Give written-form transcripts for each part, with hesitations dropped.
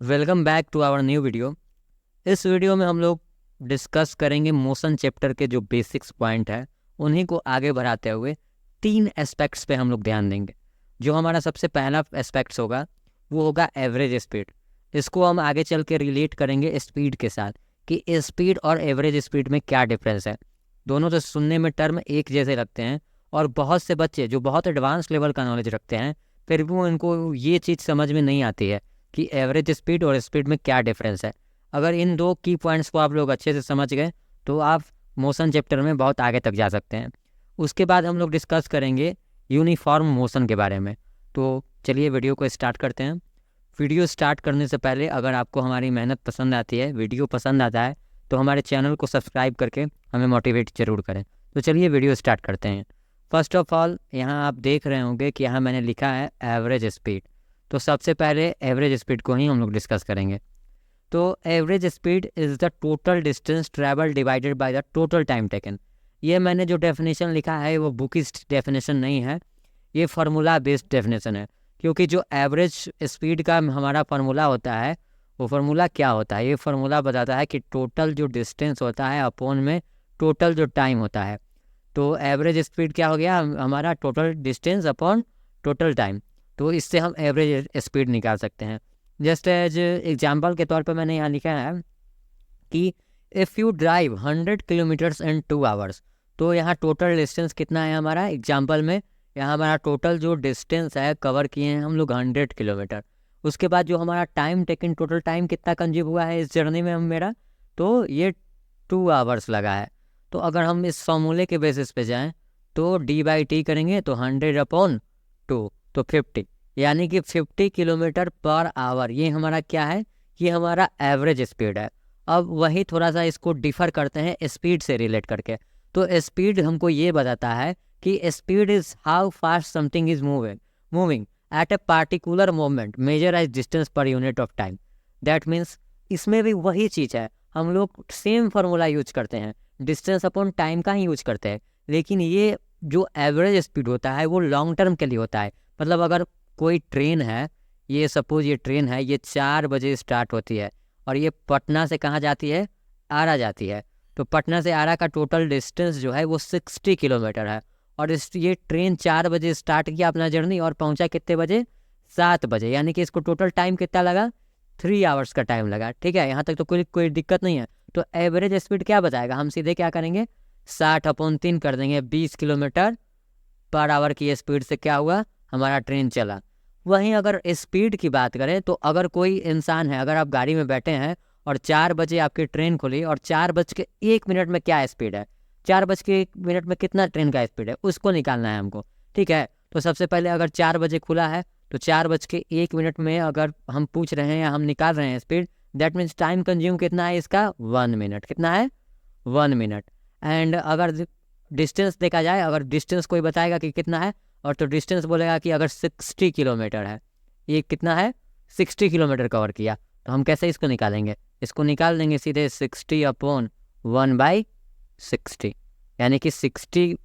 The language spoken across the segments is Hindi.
Welcome back to our new video. इस वीडियो में हम लोग डिस्कस करेंगे मोशन चैप्टर के जो बेसिक्स पॉइंट है उन्हीं को आगे बढ़ाते हुए 3 एस्पेक्ट्स पे हम लोग ध्यान देंगे। जो हमारा सबसे पहला एस्पेक्ट्स होगा वो होगा एवरेज स्पीड। इसको हम आगे चल के रिलेट करेंगे स्पीड के साथ कि स्पीड और एवरेज स्पीड में क्या डिफरेंस है। दोनों तो सुनने में टर्म एक जैसे लगते हैं और बहुत से बच्चे जो बहुत एडवांस लेवल का नॉलेज रखते हैं फिर भी उनको ये चीज़ समझ में नहीं आती है कि एवरेज स्पीड और स्पीड में क्या डिफरेंस है। अगर इन दो की पॉइंट्स को आप लोग अच्छे से समझ गए तो आप मोशन चैप्टर में बहुत आगे तक जा सकते हैं। उसके बाद हम लोग डिस्कस करेंगे यूनिफॉर्म मोशन के बारे में। तो चलिए वीडियो को स्टार्ट करते हैं। वीडियो स्टार्ट करने से पहले अगर आपको हमारी मेहनत पसंद आती है, वीडियो पसंद आता है तो हमारे चैनल को सब्सक्राइब करके हमें मोटिवेट ज़रूर करें। तो चलिए वीडियो स्टार्ट करते हैं। फर्स्ट ऑफ ऑल यहाँ आप देख रहे होंगे कि यहाँ मैंने लिखा है एवरेज स्पीड। तो सबसे पहले एवरेज स्पीड को ही हम लोग डिस्कस करेंगे। तो average speed is the total distance travel divided by the total time taken. ये मैंने जो डेफिनेशन लिखा है वो बुकिश डेफिनेशन नहीं है, ये फार्मूला बेस्ड डेफिनेशन है। क्योंकि जो एवरेज स्पीड का हमारा फार्मूला होता है वो फार्मूला क्या होता है, ये फार्मूला बताता है कि टोटल जो डिस्टेंस होता है अपॉन में टोटल जो टाइम होता है। तो एवरेज स्पीड क्या हो गया हमारा total distance upon total time. तो इससे हम एवरेज स्पीड निकाल सकते हैं। जस्ट एज एग्जांपल के तौर पे मैंने यहाँ लिखा है कि if you drive 100 kilometres in 2 hours. तो यहाँ टोटल डिस्टेंस कितना है हमारा एग्जांपल में, यहाँ हमारा टोटल जो डिस्टेंस है कवर किए हैं हम लोग 100 किलोमीटर। उसके बाद जो हमारा टाइम टेकन टोटल टाइम कितना कंज्यूम हुआ है इस जर्नी में हम मेरा, तो ये 2 आवर्स लगा है। तो अगर हम इस फॉर्मूले के बेसिस पे जाएं तो d/t करेंगे तो 100/2 तो 50, यानी कि 50 किलोमीटर पर आवर। ये हमारा क्या है, ये हमारा एवरेज स्पीड है। अब वही थोड़ा सा इसको डिफर करते हैं स्पीड से रिलेट करके। तो स्पीड हमको ये बताता है कि speed is how fast something is moving at a particular moment measure as distance per unit of time. That means इसमें भी वही चीज़ है, हम लोग सेम फार्मूला यूज करते हैं, डिस्टेंस अपॉन टाइम का ही यूज करते हैं। लेकिन ये जो एवरेज स्पीड होता है वो लॉन्ग टर्म के लिए होता है। मतलब अगर कोई ट्रेन है, ये सपोज ये ट्रेन है, ये 4 बजे स्टार्ट होती है और ये पटना से कहाँ जाती है, आरा जाती है। तो पटना से आरा का टोटल डिस्टेंस जो है वो 60 किलोमीटर है। और ये ट्रेन 4 बजे स्टार्ट किया अपना जर्नी और पहुंचा कितने बजे, 7 बजे, यानी कि इसको टोटल टाइम कितना लगा, 3 आवर्स का टाइम लगा। ठीक है, यहाँ तक तो कोई दिक्कत नहीं है। तो एवरेज स्पीड क्या बताएगा, हम सीधे क्या करेंगे 60/3 कर देंगे, 20 किलोमीटर पर आवर की स्पीड से क्या हुआ हमारा ट्रेन चला। वहीं अगर स्पीड की बात करें तो अगर कोई इंसान है, अगर आप गाड़ी में बैठे हैं और 4 बजे आपकी ट्रेन खुली और 4:01 में क्या स्पीड है, 4:01 में कितना ट्रेन का स्पीड है उसको निकालना है हमको। ठीक है, तो सबसे पहले अगर 4 बजे खुला है तो 4:01 में अगर हम पूछ रहे हैं या हम निकाल रहे हैं speed, that means time consume कितना है इसका 1 मिनट। कितना है 1 मिनट। एंड अगर डिस्टेंस देखा जाए, अगर डिस्टेंस कोई बताएगा कि कितना है और तो डिस्टेंस बोलेगा कि अगर 60 किलोमीटर है, ये कितना है 60 किलोमीटर कवर किया, तो हम कैसे इसको निकालेंगे, इसको निकाल देंगे सीधे 60/1/60, यानी कि 60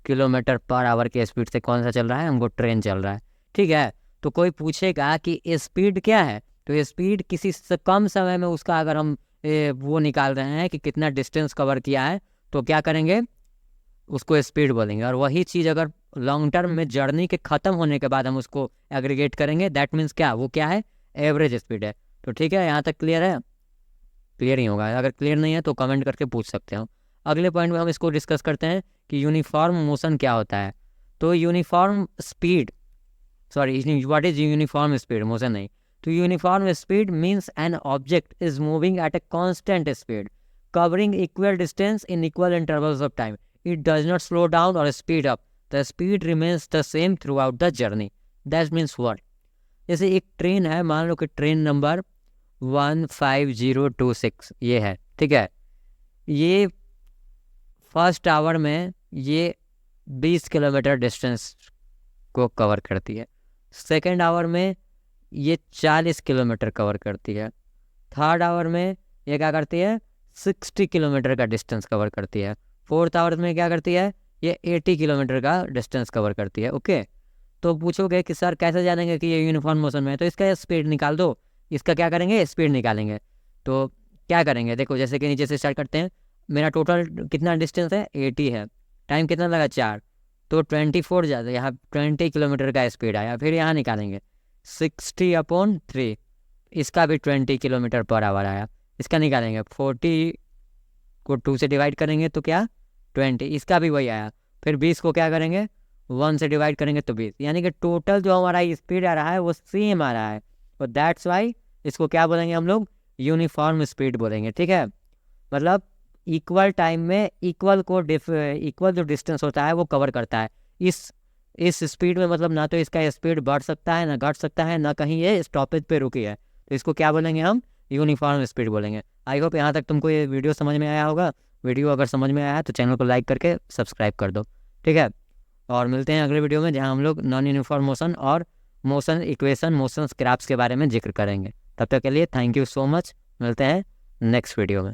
किलोमीटर पर आवर की स्पीड से कौन सा चल रहा है, हमको ट्रेन चल रहा है। ठीक है, तो कोई पूछेगा कि स्पीड क्या है, तो स्पीड किसी से कम समय में उसका अगर हम वो निकाल रहे हैं कि कितना डिस्टेंस कवर किया है तो क्या करेंगे, उसको स्पीड बोलेंगे। और वही चीज़ अगर लॉन्ग टर्म में जर्नी के ख़त्म होने के बाद हम उसको एग्रीगेट करेंगे, दैट मीन्स क्या, वो क्या है एवरेज स्पीड है। तो ठीक है, यहाँ तक क्लियर है, क्लियर ही होगा। अगर क्लियर नहीं है तो कमेंट करके पूछ सकते हो। अगले पॉइंट में हम इसको डिस्कस करते हैं कि यूनिफॉर्म मोशन क्या होता है। तो uniform speed, sorry what is uniform speed, motion नहीं। तो uniform speed means an object is moving at a constant speed covering equal distance in equal intervals of time. It does not slow down or speed up. The speed remains the same throughout the journey. That means what? जैसे एक ट्रेन है, मान लो कि ट्रेन नंबर 15026 ये है। ठीक है, ये फर्स्ट आवर में ये 20 किलोमीटर डिस्टेंस को कवर करती है, सेकेंड आवर में ये 40 किलोमीटर कवर करती है, थर्ड आवर में ये क्या करती है 60 किलोमीटर का डिस्टेंस कवर करती है, फोर्थ आवर में क्या करती है ये 80 किलोमीटर का डिस्टेंस कवर करती है। ओके, तो पूछोगे कि सर कैसे जानेंगे कि ये यूनिफॉर्म मोशन में है, तो इसका स्पीड निकाल दो। इसका क्या करेंगे, स्पीड निकालेंगे। तो क्या करेंगे, देखो जैसे कि नीचे से स्टार्ट करते हैं। मेरा टोटल कितना डिस्टेंस है, 80 है, टाइम कितना लगा 4, तो 24 ज़्यादा, यहाँ 20 किलोमीटर का स्पीड आया। फिर यहाँ निकालेंगे 60/3, इसका भी 20 किलोमीटर पर आवर आया। इसका निकालेंगे 40 को 2 से डिवाइड करेंगे तो क्या 20, इसका भी वही आया। फिर 20 को क्या करेंगे 1 से डिवाइड करेंगे तो 20, यानी कि टोटल जो हमारा स्पीड आ रहा है वो सेम आ रहा है। तो दैट्स वाई इसको क्या बोलेंगे हम लोग, यूनिफॉर्म स्पीड बोलेंगे। ठीक है, मतलब इक्वल टाइम में इक्वल जो डिस्टेंस होता है वो कवर करता है। इस स्पीड में मतलब ना तो इसका स्पीड बढ़ सकता है ना घट सकता है, ना कहीं ये स्टॉपेज पे रुकी है, तो इसको क्या बोलेंगे हम, यूनिफॉर्म स्पीड बोलेंगे। आई होप यहाँ तक तुमको ये वीडियो समझ में आया होगा। वीडियो अगर समझ में आया है तो चैनल को लाइक करके सब्सक्राइब कर दो। ठीक है, और मिलते हैं अगले वीडियो में जहाँ हम लोग नॉन यूनिफॉर्म मोशन और मोशन इक्वेशन, मोशन ग्राफ्स के बारे में जिक्र करेंगे। तब तक के लिए थैंक यू सो मच, मिलते हैं नेक्स्ट वीडियो में।